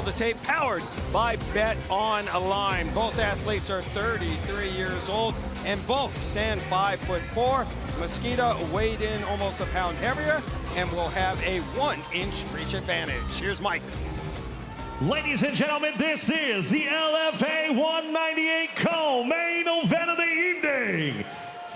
Roll the tape, powered by Bet Online. Both athletes are 33 years old and both stand 5'4". Mesquita weighed in almost a pound heavier and will have a 1-inch reach advantage. Here's Mike. Ladies and gentlemen, this is the LFA 198 co-main event of the evening.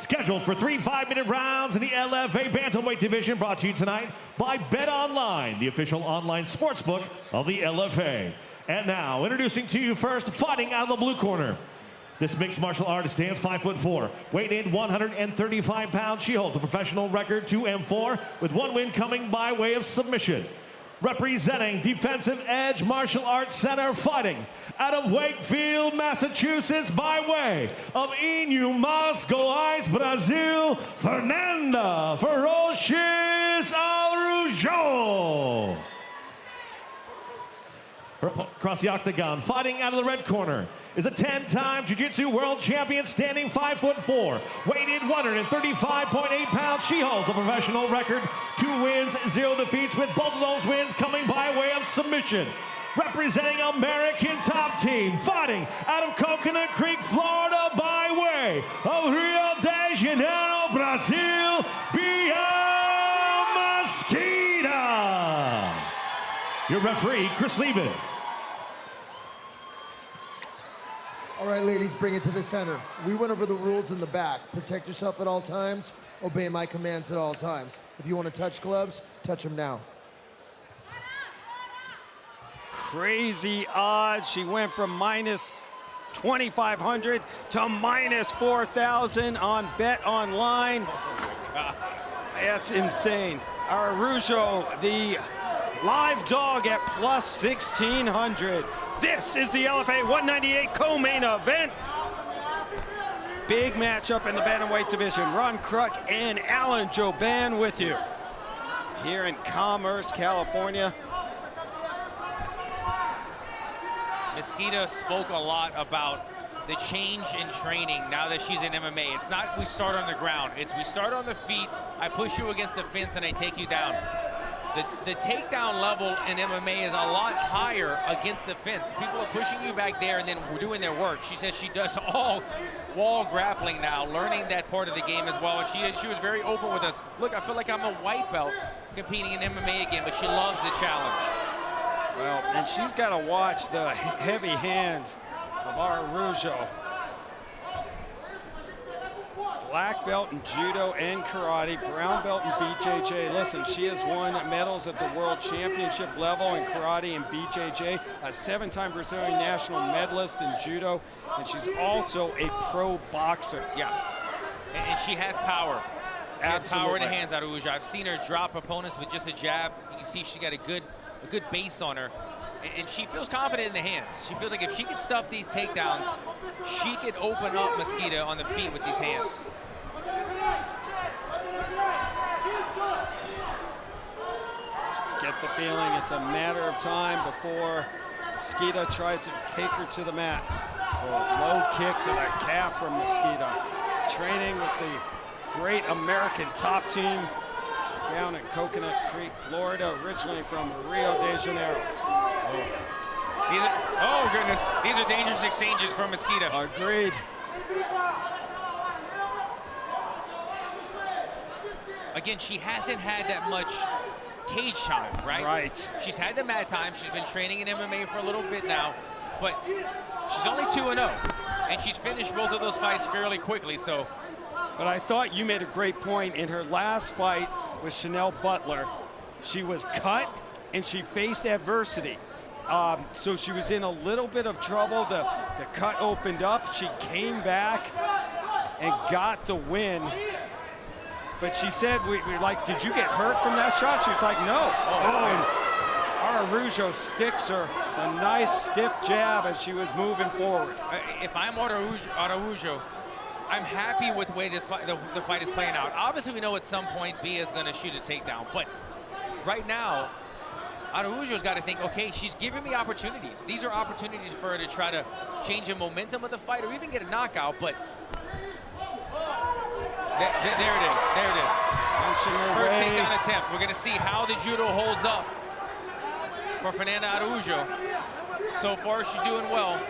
Scheduled for 3 5-minute rounds in the LFA bantamweight division, brought to you tonight by Bet Online, the official online sportsbook of the LFA. And now, introducing to you first, fighting out of the blue corner. This mixed martial artist stands 5'4", weighed in 135 pounds. She holds a professional record 2-4, with one win coming by way of submission. Representing Defensive Edge Martial Arts Center, fighting out of Wakefield, Massachusetts, by way of Inhumas Goiás, Brazil, Fernanda Araujo. Across the octagon, fighting out of the red corner, is a 10-time Jiu-Jitsu world champion, standing 5'4", weighed in 135.8 pounds. She holds a professional record, 2 wins, 0 defeats, with both of those wins coming by way of submission. Representing American Top Team, fighting out of Coconut Creek, Florida, by way of Rio de Janeiro, Brazil, Bia Mesquita. Your referee, Chris Lieben. All right, ladies, bring it to the center. We went over the rules in the back. Protect yourself at all times. Obey my commands at all times. If you want to touch gloves, touch them now. Crazy odds. She went from minus 2,500 to minus 4,000 on Bet Online. That's insane. Araujo, the live dog, at plus 1,600. This is the LFA 198 co-main event. Big matchup in the bantamweight division. Ron Kruk and Alan Joban with you here in Commerce, California. Mesquita spoke a lot about the change in training now that she's in MMA. It's not we start on the ground, it's we start on the feet, I push you against the fence and I take you down. The takedown level in MMA is a lot higher against the fence. People are pushing you back there and then we're doing their work. She says she does all wall grappling now, learning that part of the game as well. And she was very open with us. Look, I feel like I'm a white belt competing in MMA again, but she loves the challenge. Well, and she's got to watch the heavy hands of Araujo. Black belt in judo and karate, brown belt in BJJ. Listen, she has won medals at the world championship level in karate and BJJ, a 7-time Brazilian national medalist in judo, and she's also a pro boxer. Yeah, and she has power. She has power in the hands, Araujo. I've seen her drop opponents with just a jab. You can see she got a good base on her, and she feels confident in the hands. She feels like if she could stuff these takedowns, she could open up Mesquita on the feet with these hands. Just get the feeling it's a matter of time before Mesquita tries to take her to the mat. A low kick to the calf from Mesquita. Training with the great American Top Team down in Coconut Creek, Florida, originally from Rio de Janeiro. Oh goodness, these are dangerous exchanges from Mesquita. Agreed. Again, she hasn't had that much cage time, right? Right. She's had the mat time. She's been training in MMA for a little bit now, but she's only 2-0, and she's finished both of those fights fairly quickly. So, but I thought you made a great point. In her last fight with Chanel Butler, she was cut and she faced adversity. So she was in a little bit of trouble. The cut opened up. She came back and got the win. But she said, we were like, did you get hurt from that shot? She was like, no. And Araujo sticks her a nice stiff jab as she was moving forward. If I'm Araujo, I'm happy with the way the fight is playing out. Obviously, we know at some point Bia is going to shoot a takedown. But right now, Araujo's got to think, okay, she's giving me opportunities. These are opportunities for her to try to change the momentum of the fight or even get a knockout. But there it is. There it is. First takedown attempt. We're going to see how the judo holds up for Fernanda Araujo. So far, she's doing well.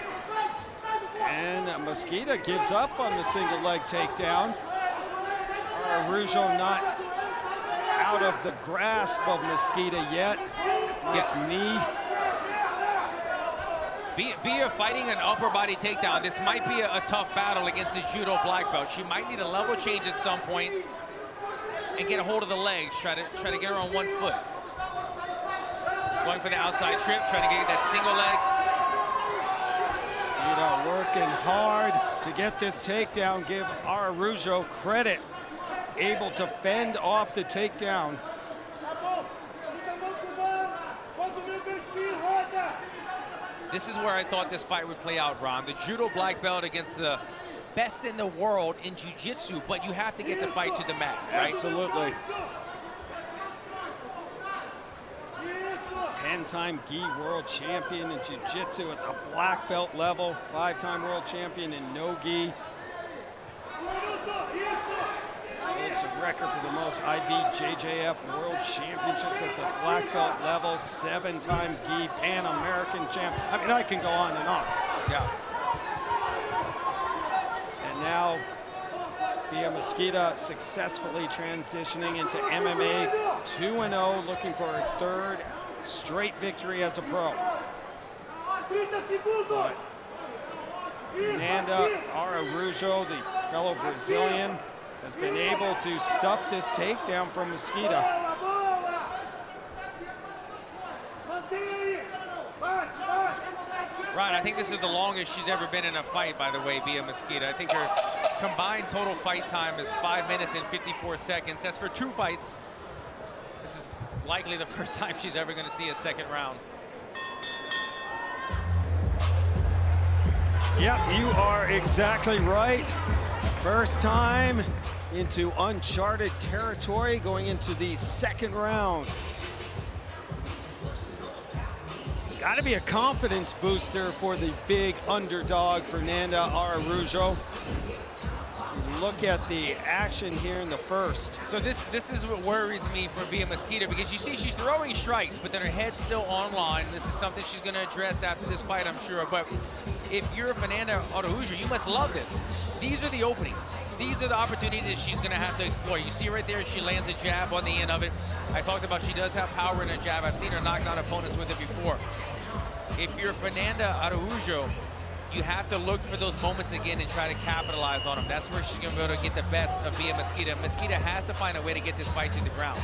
And Mesquita gives up on the single leg takedown. Araujo not out of the grasp of Mesquita yet. Nice knee. Bia fighting an upper body takedown. This might be a tough battle against the judo black belt. She might need a level change at some point and get a hold of the legs. Try to get her on one foot. Going for the outside trip, trying to get that single leg. Mesquita working hard to get this takedown. Give Araujo credit. Able to fend off the takedown. This is where I thought this fight would play out, Ron. The judo black belt against the best in the world in jiu-jitsu, but you have to get the fight to the mat, right? Absolutely. 10-time gi world champion in jiu-jitsu at the black belt level. 5-time world champion in no gi. Holds a record for the most IBJJF world championships at the black belt level. 7-time gi Pan American champ. I mean, I can go on and on. Yeah. And now Bia Mesquita successfully transitioning into MMA, 2-0, looking for her 3rd straight victory as a pro. But Fernanda Araujo, the fellow Brazilian, has been able to stuff this takedown from Mesquita. Ron, I think this is the longest she's ever been in a fight, by the way, Bia Mesquita. I think her combined total fight time is 5 minutes and 54 seconds. That's for 2 fights. This is likely the first time she's ever going to see a second round. Yep, you are exactly right. First time into uncharted territory, going into the 2nd round. Got to be a confidence booster for the big underdog, Fernanda Araujo. Look at the action here in the first. So this is what worries me for Bia Mesquita, because you see she's throwing strikes, but then her head's still online. This is something she's going to address after this fight, I'm sure. But if you're Fernanda Araujo, you must love this. These are the openings. These are the opportunities she's going to have to explore. You see right there, she lands a jab on the end of it. I talked about she does have power in a jab. I've seen her knock down opponents with it before. If you're Fernanda Araujo, you have to look for those moments again and try to capitalize on them. That's where she's going to be able to get the best of Bia Mesquita. Mesquita has to find a way to get this fight to the ground.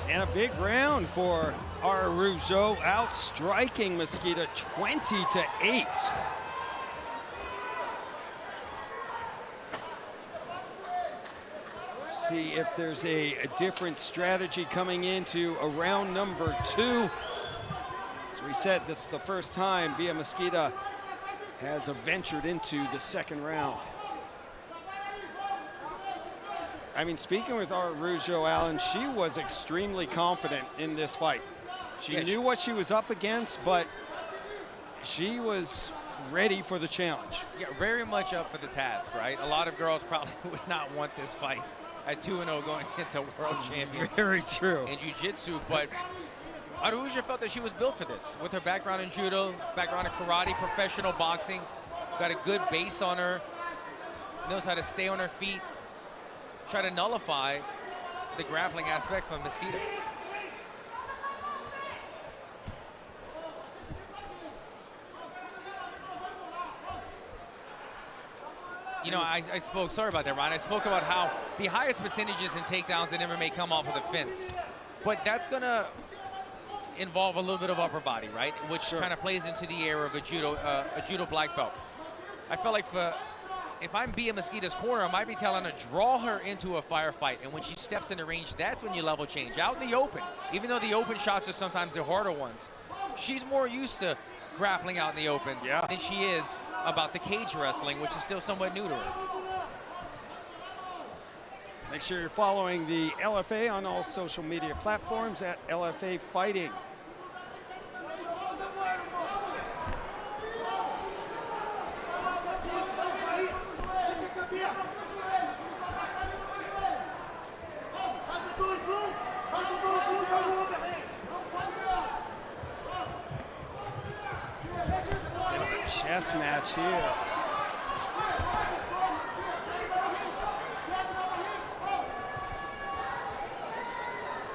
And a big round for Araujo, outstriking Mesquita 20-8. See if there's a different strategy coming into a round number 2. As we said, this is the first time Bia Mesquita has ventured into the 2nd round. I mean, speaking with Araujo, Alan, she was extremely confident in this fight. She knew what she was up against, but she was ready for the challenge. Yeah, very much up for the task, right? A lot of girls probably would not want this fight at 2-0 going against a world champion. Very true. In jiu-jitsu, but Araujo felt that she was built for this. With her background in judo, background in karate, professional boxing, got a good base on her, knows how to stay on her feet, try to nullify the grappling aspect from Mesquita. You know, I spoke, sorry about that, Ron. I spoke about how the highest percentages in takedowns in MMA come off of the fence. But that's going to involve a little bit of upper body, right? Which kind of plays into the era of a judo black belt. I felt like if I'm Bia Mesquita's corner, I might be telling her, draw her into a firefight. And when she steps in the range, that's when you level change. Out in the open, even though the open shots are sometimes the harder ones, she's more used to grappling out in the open than she is about the cage wrestling, which is still somewhat new to her. Make sure you're following the LFA on all social media platforms at LFA Fighting. chess match here.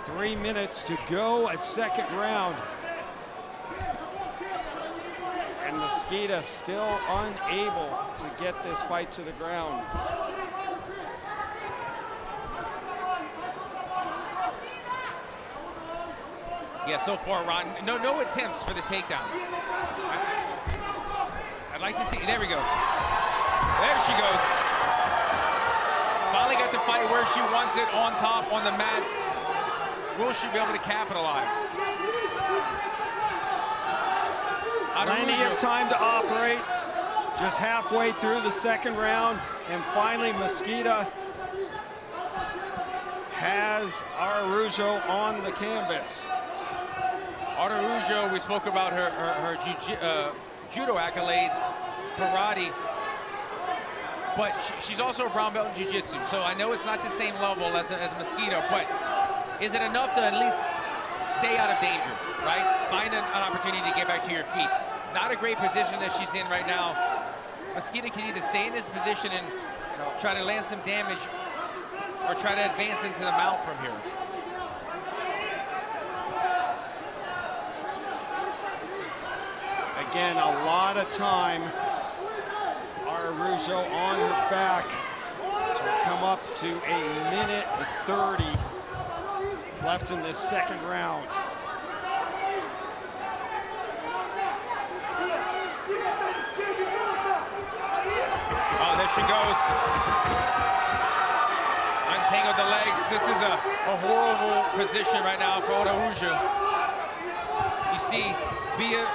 Three minutes to go, a second round. And Mesquita still unable to get this fight to the ground. Yeah, so far, Ron, no attempts for the takedowns. I'd like to see, there we go. There she goes. Finally got the fight where she wants it, on top, on the mat. Will she be able to capitalize? Plenty of time to operate. Just halfway through the second round. And finally, Mesquita has Araujo on the canvas. Araujo, we spoke about her judo accolades, karate, but she's also a brown belt in jiu-jitsu. So I know it's not the same level as Mesquita, but is it enough to at least stay out of danger, right? Find an opportunity to get back to your feet. Not a great position that she's in right now. Mesquita can either stay in this position and try to land some damage or try to advance into the mount from here. Again, a lot of time. Araujo on her back. So we'll come up to a minute 30 left in this second round. Oh, there she goes. Untangled the legs. This is a horrible position right now for Araujo. You see Bia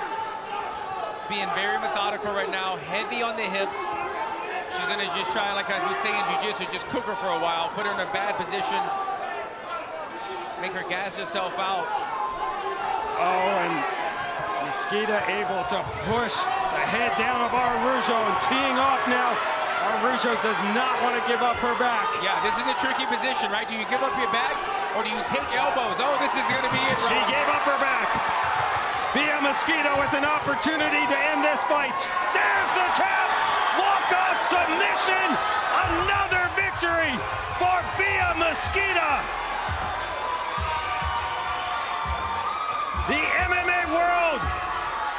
being very methodical right now, heavy on the hips. She's gonna just try, like as we say in jiu-jitsu, just cook her for a while, put her in a bad position, make her gas herself out. Oh, and Mesquita able to push the head down of Araujo and teeing off now. Araujo does not want to give up her back. Yeah, this is a tricky position, right? Do you give up your back or do you take elbows? Oh, this is gonna be it. She gave up her back. Bia Mesquita with an opportunity to end this fight. There's the tap! Walk-off submission! Another victory for Bia Mesquita! The MMA world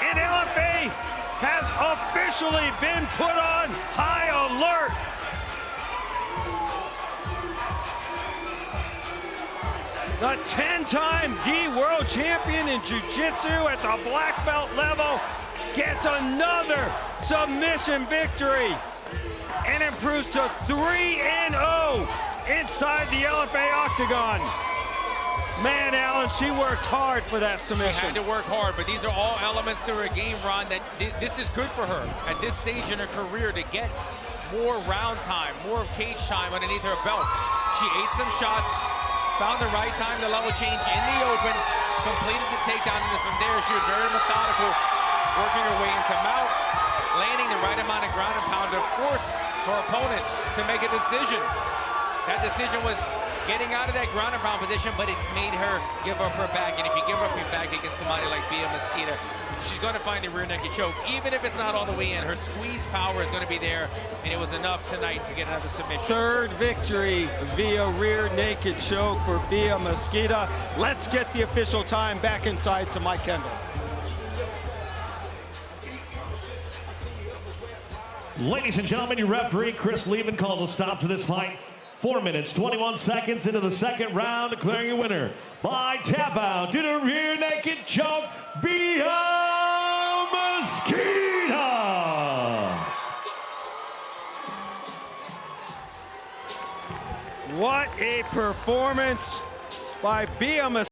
in LFA has officially been put on high alert. The 10-time gi world champion in jiu-jitsu at the black belt level gets another submission victory and improves to 3-0 inside the LFA octagon. Man, Alan, she worked hard for that submission. She had to work hard, but these are all elements to her game, Ron, that this is good for her at this stage in her career to get more round time, more cage time underneath her belt. She ate some shots, found the right time to level change in the open, completed the takedown, and from there she was very methodical, working her way into mount, landing the right amount of ground and pound to force her opponent to make a decision. That decision was getting out of that ground and pound position, but it made her give up her back. And if you give up your back against somebody like Bia Mesquita, she's going to find the rear naked choke. Even if it's not all the way in, her squeeze power is going to be there, and it was enough tonight to get another submission. Third victory via rear naked choke for Bia Mesquita. Let's get the official time back inside to Mike Kendall. Ladies and gentlemen, your referee, Chris Lehman, called a stop to this fight. 4 minutes, 21 seconds into the second round, declaring your winner by tap out due to rear naked choke, Bia Mesquita. What a performance by Bia Mesquita.